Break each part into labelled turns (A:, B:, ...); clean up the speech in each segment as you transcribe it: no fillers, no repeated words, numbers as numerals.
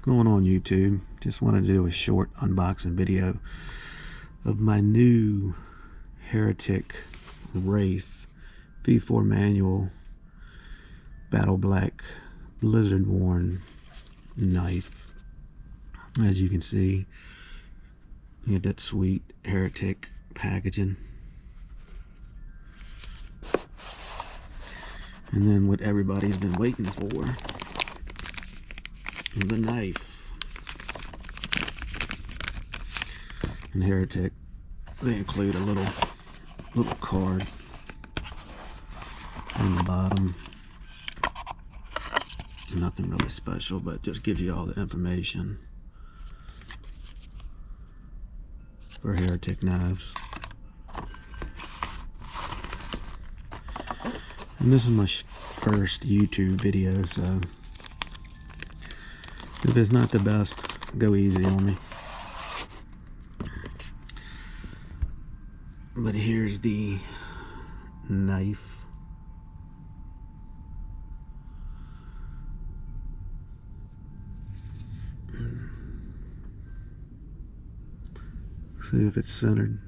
A: What's going on, YouTube? Just wanted to do a short unboxing video of my new Heretic Wraith V4 manual battle black Blizzardworn knife. As you can see, you get that sweet Heretic packaging. And then what everybody's been waiting for, the knife. And Heretic, they include a little card on the bottom. Nothing really special, but just gives you all the information for Heretic knives. And this is my first YouTube video, so if it's not the best, go easy on me. But here's the knife. See if it's centered.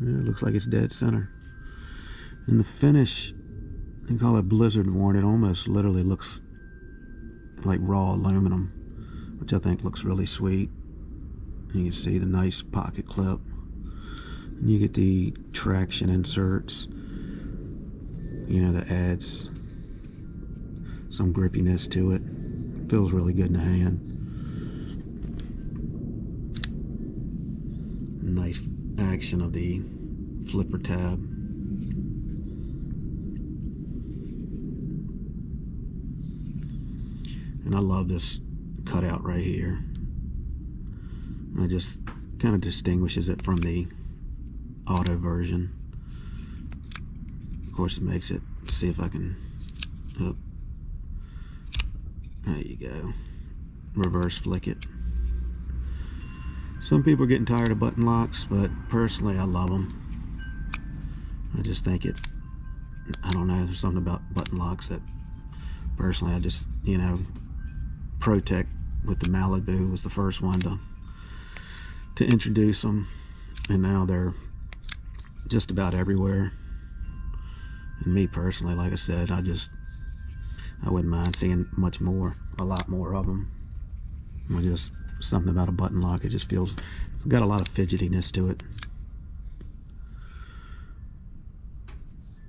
A: Yeah, it looks like it's dead center. And the finish, they call it Blizzardworn. It almost literally looks like raw aluminum, which I think looks really sweet. You can see the nice pocket clip. And you get the traction inserts, you know, that adds some grippiness to it. Feels really good in the hand. Nice action of the flipper tab. And I love this cutout right here. It just kind of distinguishes it from the auto version. Of course, it makes it, see if I can, oh, there you go, reverse flick it. Some people are getting tired of button locks, but personally I love them. I just think it, I don't know, there's something about button locks that personally I just, you know, Protect with the Malibu was the first one to introduce them, and now they're just about everywhere. And me personally, like I said, I wouldn't mind seeing a lot more of them. Just something about a button lock, it just feels, it's got a lot of fidgetiness to it.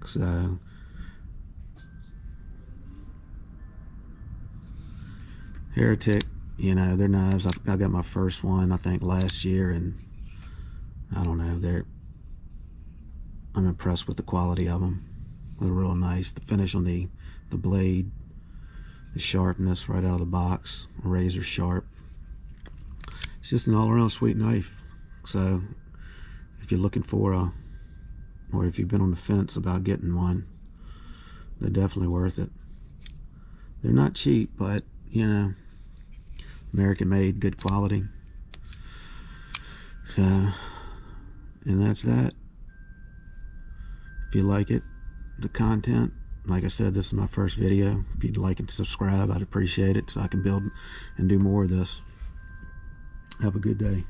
A: So Heretic, you know, their knives, I got my first one I think last year, and I don't know, I'm impressed with the quality of them. They're real nice. The finish on the blade, the sharpness right out of the box, razor sharp. It's just an all-around sweet knife. So if you're looking for or if you've been on the fence about getting one, they're definitely worth it. They're not cheap, but you know, American made, good quality. So, and that's that. If you like it, the content, like I said, this is my first video. If you'd like and subscribe, I'd appreciate it, so I can build and do more of this. Have a good day.